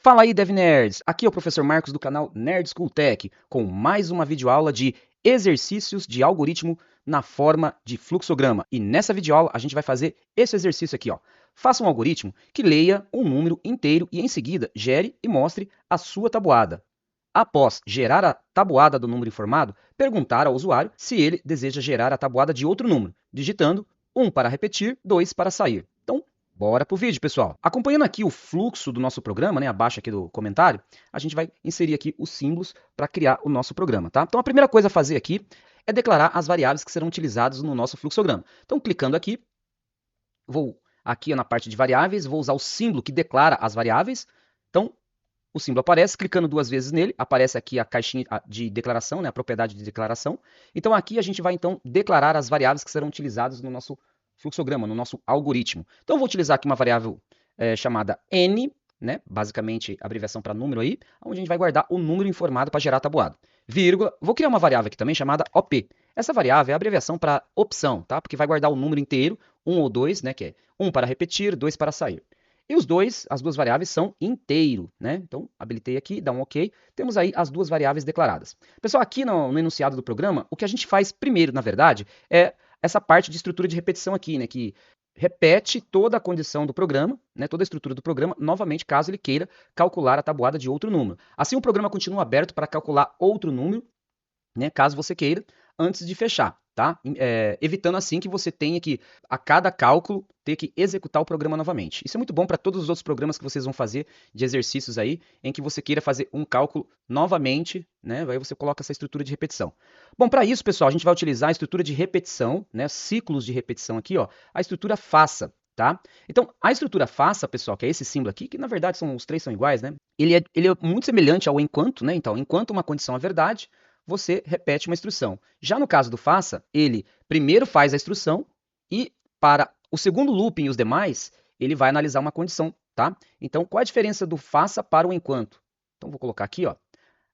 Fala aí, Dev Nerds! Aqui é o professor Marcos do canal Nerd School Tech, com mais uma videoaula de exercícios de algoritmo na forma de fluxograma. E nessa videoaula a gente vai fazer esse exercício aqui, ó. Faça um algoritmo que leia um número inteiro e em seguida gere e mostre a sua tabuada. Após gerar a tabuada do número informado, perguntar ao usuário se ele deseja gerar a tabuada de outro número, digitando 1 para repetir, 2 para sair. Então, bora pro vídeo, pessoal. Acompanhando aqui o fluxo do nosso programa, né, abaixo aqui do comentário, a gente vai inserir aqui os símbolos para criar o nosso programa, tá? Então, a primeira coisa a fazer aqui é declarar as variáveis que serão utilizadas no nosso fluxograma. Então, clicando aqui, vou aqui na parte de variáveis, vou usar o símbolo que declara as variáveis. Então, o símbolo aparece, clicando 2 vezes nele, aparece aqui a caixinha de declaração, né, a propriedade de declaração. Então aqui a gente vai então declarar as variáveis que serão utilizadas no nosso fluxograma, no nosso algoritmo. Então eu vou utilizar aqui uma variável chamada n, né, basicamente abreviação para número aí, onde a gente vai guardar o número informado para gerar a tabuada. Vírgula, vou criar uma variável aqui também chamada op. Essa variável é a abreviação para opção, tá? Porque vai guardar o número inteiro, 1 ou 2, né, que é 1 para repetir, 2 para sair. E as duas variáveis são inteiro, né? Então, habilitei aqui, dá um OK. Temos aí as duas variáveis declaradas. Pessoal, aqui no enunciado do programa, o que a gente faz primeiro, na verdade, é essa parte de estrutura de repetição aqui, né? Que repete toda a condição do programa, né? Toda a estrutura do programa, novamente, caso ele queira calcular a tabuada de outro número. Assim, o programa continua aberto para calcular outro número, né, caso você queira, antes de fechar, tá? Evitando assim que você tenha que, a cada cálculo, ter que executar o programa novamente. Isso é muito bom para todos os outros programas que vocês vão fazer de exercícios aí, em que você queira fazer um cálculo novamente, né? Aí você coloca essa estrutura de repetição. Bom, para isso, pessoal, a gente vai utilizar a estrutura de repetição, né? Ciclos de repetição aqui, ó, a estrutura faça. Tá? Então, a estrutura faça, pessoal, que é esse símbolo aqui, que na verdade os três são iguais, né? Ele é muito semelhante ao enquanto, né? Então, enquanto uma condição é verdade, você repete uma instrução. Já no caso do faça, ele primeiro faz a instrução e para o segundo looping e os demais, ele vai analisar uma condição, tá? Então, qual a diferença do faça para o enquanto? Então, vou colocar aqui, ó.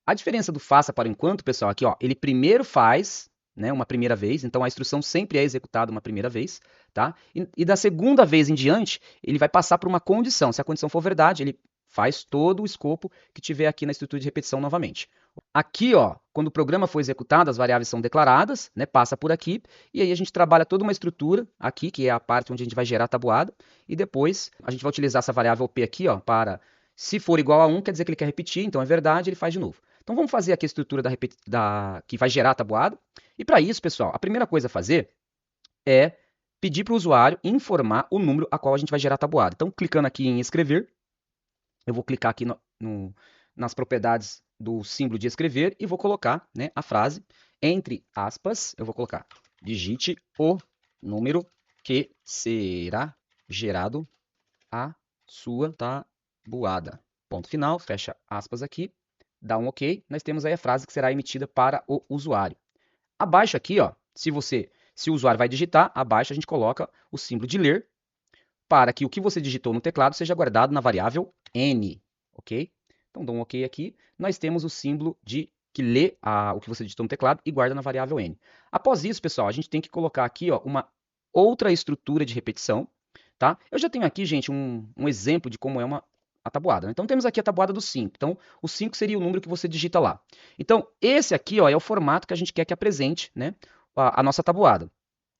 A diferença do faça para o enquanto, pessoal, aqui, ó, ele primeiro faz, né, uma primeira vez, então a instrução sempre é executada uma primeira vez, tá? E da segunda vez em diante, ele vai passar por uma condição. Se a condição for verdade, ele faz todo o escopo que tiver aqui na estrutura de repetição novamente. Aqui, ó, quando o programa for executado, as variáveis são declaradas, né, passa por aqui, e aí a gente trabalha toda uma estrutura aqui, que é a parte onde a gente vai gerar a tabuada, e depois a gente vai utilizar essa variável P aqui, ó, para, se for igual a 1, quer dizer que ele quer repetir, então é verdade, ele faz de novo. Então vamos fazer aqui a estrutura que vai gerar a tabuada, e para isso, pessoal, a primeira coisa a fazer é pedir para o usuário informar o número a qual a gente vai gerar a tabuada. Então, clicando aqui em escrever, eu vou clicar aqui nas propriedades do símbolo de escrever e vou colocar, né, a frase, entre aspas, eu vou colocar, digite o número que será gerado a sua tabuada. Ponto final, fecha aspas aqui, dá um OK, nós temos aí a frase que será emitida para o usuário. Abaixo aqui, ó, se o usuário vai digitar, abaixo a gente coloca o símbolo de ler, para que o que você digitou no teclado seja guardado na variável n, ok? Então, dou um ok aqui. Nós temos o símbolo de que lê o que você digitou no teclado e guarda na variável n. Após isso, pessoal, a gente tem que colocar aqui, ó, uma outra estrutura de repetição, tá? Eu já tenho aqui, gente, um exemplo de como é a tabuada. Então, temos aqui a tabuada do 5. Então, o 5 seria o número que você digita lá. Então, esse aqui, ó, é o formato que a gente quer que apresente, né, a nossa tabuada.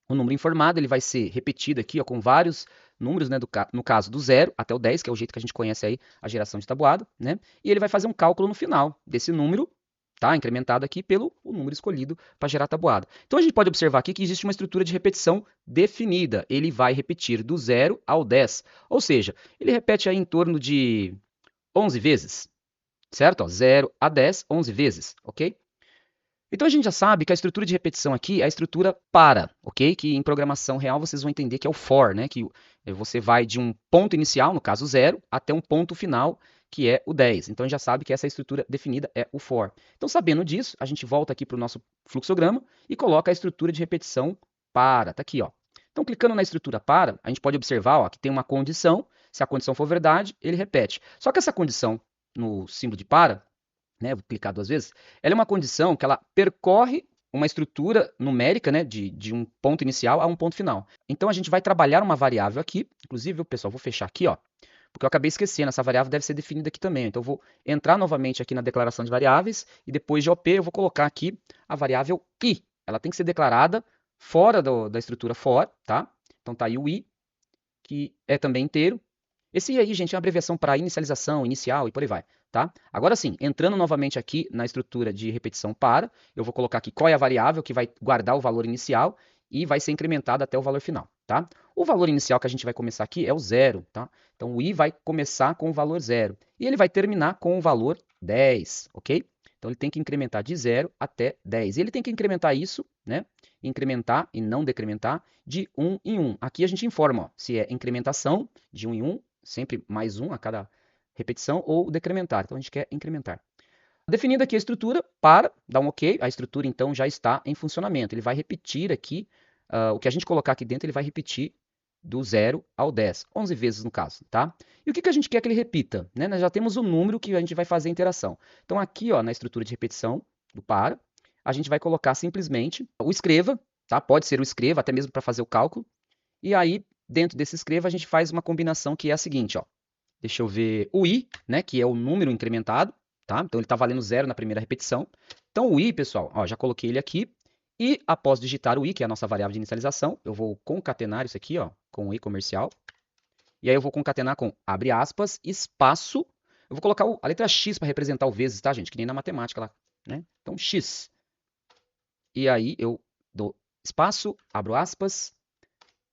O número informado ele vai ser repetido aqui ó, com vários números, né, no caso do 0 até o 10, que é o jeito que a gente conhece aí a geração de tabuada, né? E ele vai fazer um cálculo no final desse número, tá? Incrementado aqui pelo o número escolhido para gerar a tabuada. Então a gente pode observar aqui que existe uma estrutura de repetição definida. Ele vai repetir do 0 ao 10, ou seja, ele repete aí em torno de 11 vezes, certo? Ó, 0 a 10, 11 vezes, ok? Então a gente já sabe que a estrutura de repetição aqui é a estrutura para, ok? Que em programação real vocês vão entender que é o for, né? Que você vai de um ponto inicial, no caso 0, até um ponto final, que é o 10. Então a gente já sabe que essa estrutura definida é o for. Então sabendo disso, a gente volta aqui para o nosso fluxograma e coloca a estrutura de repetição para. Tá aqui, ó. Então clicando na estrutura para, a gente pode observar ó, que tem uma condição. Se a condição for verdade, ele repete. Só que essa condição no símbolo de para, né, vou clicar 2 vezes, ela é uma condição que ela percorre uma estrutura numérica, né, de um ponto inicial a um ponto final. Então a gente vai trabalhar uma variável aqui, inclusive, pessoal, vou fechar aqui, ó, porque eu acabei esquecendo, essa variável deve ser definida aqui também. Então eu vou entrar novamente aqui na declaração de variáveis e depois de OP eu vou colocar aqui a variável I. Ela tem que ser declarada fora da estrutura for, tá? Então tá aí o I, que é também inteiro. Esse I aí, gente, é uma abreviação para inicialização, inicial e por aí vai, tá? Agora sim, entrando novamente aqui na estrutura de repetição para, eu vou colocar aqui qual é a variável que vai guardar o valor inicial e vai ser incrementada até o valor final, tá? O valor inicial que a gente vai começar aqui é o zero, tá? Então o I vai começar com o valor zero e ele vai terminar com o valor 10, ok? Então ele tem que incrementar de 0 até 10. E ele tem que incrementar isso, né? Incrementar e não decrementar de 1 em 1. Aqui a gente informa ó, se é incrementação de 1 em 1, sempre mais 1 a cada repetição, ou decrementar. Então a gente quer incrementar. Definida aqui a estrutura, para, dá um OK, a estrutura então já está em funcionamento. Ele vai repetir aqui, o que a gente colocar aqui dentro, ele vai repetir do 0 ao 10, 11 vezes no caso, tá? E o que a gente quer que ele repita? Né? Nós já temos o número que a gente vai fazer a interação. Então aqui ó, na estrutura de repetição do para, a gente vai colocar simplesmente o escreva, tá? Pode ser o escreva, até mesmo para fazer o cálculo. E aí, dentro desse escreva, a gente faz uma combinação que é a seguinte, ó. Deixa eu ver o i, né, que é o número incrementado, tá? Então ele está valendo 0 na primeira repetição. Então o i, pessoal, ó, já coloquei ele aqui. E após digitar o i, que é a nossa variável de inicialização, eu vou concatenar isso aqui, ó, com o i comercial. E aí eu vou concatenar com, abre aspas, espaço. Eu vou colocar a letra x para representar o vezes, tá, gente? Que nem na matemática lá, né? Então x. E aí eu dou espaço, abro aspas,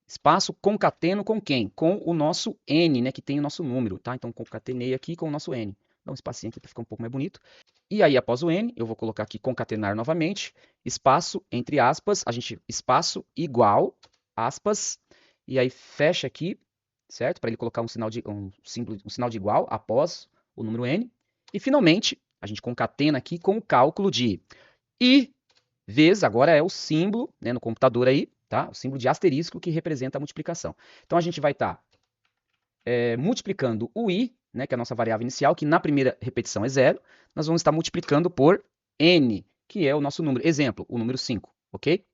espaço, concateno com quem? Com o nosso n, né, que tem o nosso número, tá? Então concatenei aqui com o nosso n. Dá um espacinho aqui para ficar um pouco mais bonito. E aí, após o n, eu vou colocar aqui concatenar novamente, espaço, entre aspas, a gente, espaço igual, aspas, e aí fecha aqui, certo? Para ele colocar um sinal de igual após o número n. E finalmente, a gente concatena aqui com o cálculo de i vezes, agora é o símbolo, né, no computador aí, tá? O símbolo de asterisco que representa a multiplicação. Então a gente vai estar multiplicando o i, né, que é a nossa variável inicial, que na primeira repetição é 0, nós vamos estar multiplicando por n, que é o nosso número. Exemplo, o número 5, ok?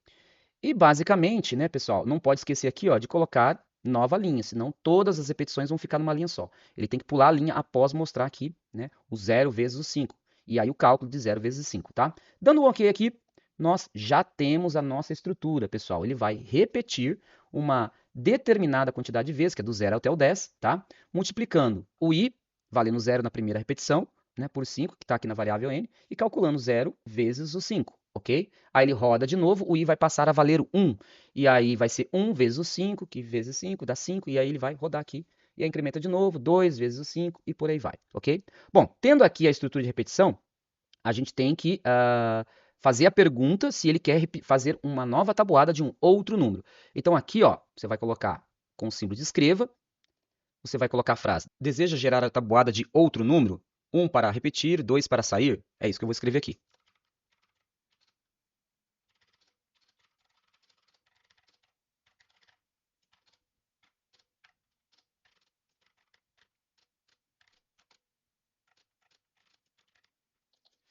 E basicamente, né, pessoal, não pode esquecer aqui ó, de colocar nova linha, senão todas as repetições vão ficar numa linha só. Ele tem que pular a linha após mostrar aqui, né, o 0 vezes o 5. E aí o cálculo de 0 vezes 5, tá? Dando um OK aqui, nós já temos a nossa estrutura, pessoal. Ele vai repetir uma determinada quantidade de vezes, que é do 0 até o 10, tá? Multiplicando o i, valendo 0 na primeira repetição, né, por 5, que está aqui na variável n, e calculando 0 vezes o 5, ok? Aí ele roda de novo, o i vai passar a valer 1, e aí vai ser 1 vezes o 5, que vezes 5 dá 5, e aí ele vai rodar aqui, e aí incrementa de novo, 2 vezes o 5, e por aí vai, ok? Bom, tendo aqui a estrutura de repetição, a gente tem que fazer a pergunta se ele quer fazer uma nova tabuada de um outro número. Então aqui, ó, você vai colocar com o símbolo de escreva, você vai colocar a frase, deseja gerar a tabuada de outro número? 1 para repetir, 2 para sair? É isso que eu vou escrever aqui.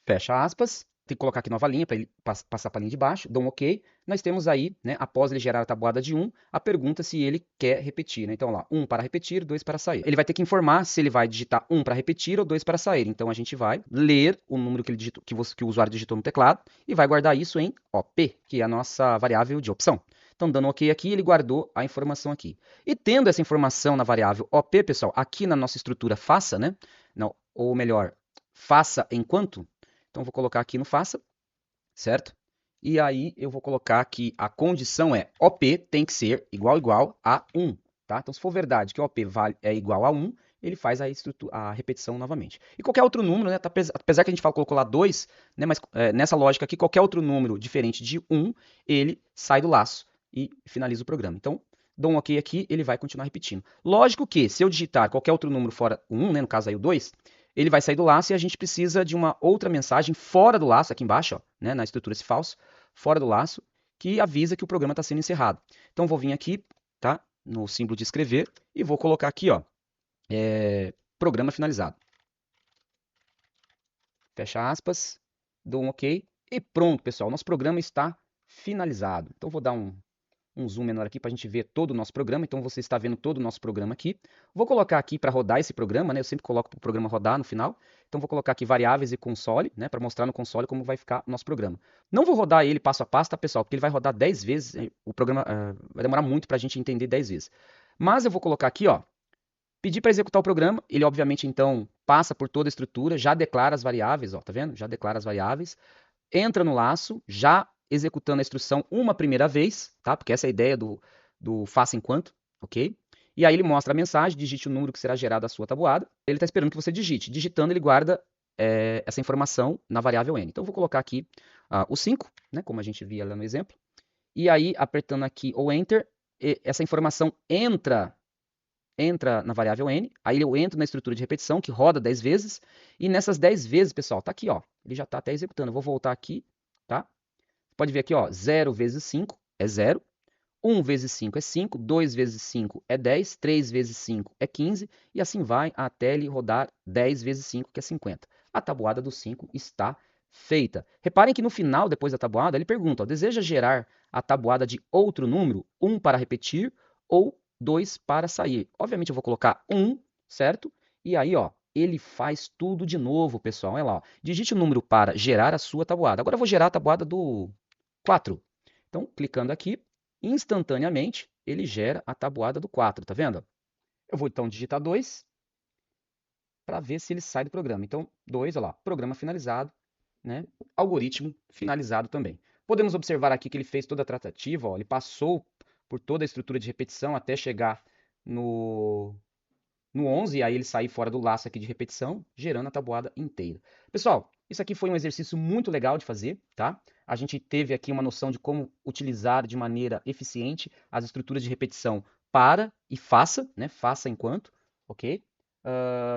Fecha aspas. Tem que colocar aqui nova linha para ele passar para a linha de baixo. Dou um OK. Nós temos aí, né, após ele gerar a tabuada de 1, a pergunta se ele quer repetir. Né? Então, lá, 1 para repetir, 2 para sair. Ele vai ter que informar se ele vai digitar 1 para repetir ou 2 para sair. Então, a gente vai ler o número que, ele digitou, que o usuário digitou no teclado e vai guardar isso em OP, que é a nossa variável de opção. Então, dando OK aqui, ele guardou a informação aqui. E tendo essa informação na variável OP, pessoal, aqui na nossa estrutura faça, né? Não, ou melhor, faça enquanto. Então, vou colocar aqui no faça, certo? E aí, eu vou colocar que a condição é OP tem que ser igual a 1, tá? Então, se for verdade que OP é igual a 1, ele faz a repetição novamente. E qualquer outro número, né? Apesar que a gente colocou lá 2, né? Mas nessa lógica aqui, qualquer outro número diferente de 1, ele sai do laço e finaliza o programa. Então, dou um OK aqui, ele vai continuar repetindo. Lógico que, se eu digitar qualquer outro número fora o 1, né? No caso aí o 2, ele vai sair do laço e a gente precisa de uma outra mensagem fora do laço, aqui embaixo, ó, né, na estrutura esse falso, fora do laço, que avisa que o programa está sendo encerrado. Então, vou vir aqui, tá, no símbolo de escrever, e vou colocar aqui, ó, programa finalizado. Fecha aspas, dou um OK, e pronto, pessoal, nosso programa está finalizado. Então, vou dar um um zoom menor aqui para a gente ver todo o nosso programa. Então você está vendo todo o nosso programa aqui. Vou colocar aqui para rodar esse programa, né? Eu sempre coloco para o programa rodar no final. Então vou colocar aqui variáveis e console, né? Para mostrar no console como vai ficar o nosso programa. Não vou rodar ele passo a passo, tá, pessoal? Porque ele vai rodar 10 vezes. O programa vai demorar muito para a gente entender 10 vezes. Mas eu vou colocar aqui, ó. Pedir para executar o programa, ele obviamente então passa por toda a estrutura, já declara as variáveis, ó, tá vendo? Já declara as variáveis, entra no laço, já executando a instrução uma primeira vez, tá? Porque essa é a ideia do faça enquanto, ok? E aí ele mostra a mensagem, digite o número que será gerado à sua tabuada. Ele está esperando que você digite. Digitando, ele guarda essa informação na variável n. Então, eu vou colocar aqui o 5, né, como a gente via lá no exemplo. E aí, apertando aqui o Enter, essa informação entra na variável n, aí eu entro na estrutura de repetição, que roda 10 vezes, e nessas 10 vezes, pessoal, tá aqui, ó, ele já tá até executando. Eu vou voltar aqui, tá? Pode ver aqui, ó, 0 vezes 5 é 0, 1 vezes 5 é 5, 2 vezes 5 é 10, 3 vezes 5 é 15, e assim vai até ele rodar 10 vezes 5, que é 50. A tabuada do 5 está feita. Reparem que no final, depois da tabuada, ele pergunta, ó, deseja gerar a tabuada de outro número, 1 para repetir ou 2 para sair. Obviamente eu vou colocar 1, certo? E aí, ó, ele faz tudo de novo, pessoal. Olha lá, ó. Digite o número para gerar a sua tabuada. Agora eu vou gerar a tabuada do 4. Então, clicando aqui, instantaneamente, ele gera a tabuada do 4, tá vendo? Eu vou então digitar 2 para ver se ele sai do programa. Então, 2, olha lá, programa finalizado, né? Algoritmo finalizado também. Podemos observar aqui que ele fez toda a tratativa, ó, ele passou por toda a estrutura de repetição até chegar no 11, e aí ele sair fora do laço aqui de repetição, gerando a tabuada inteira. Pessoal, isso aqui foi um exercício muito legal de fazer, tá? A gente teve aqui uma noção de como utilizar de maneira eficiente as estruturas de repetição para e faça, né? Faça enquanto, ok?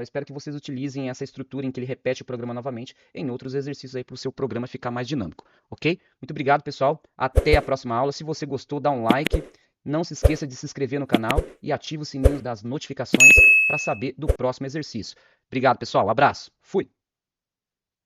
Espero que vocês utilizem essa estrutura em que ele repete o programa novamente em outros exercícios aí para o seu programa ficar mais dinâmico, ok? Muito obrigado, pessoal. Até a próxima aula. Se você gostou, dá um like. Não se esqueça de se inscrever no canal e ative o sininho das notificações para saber do próximo exercício. Obrigado, pessoal. Abraço. Fui!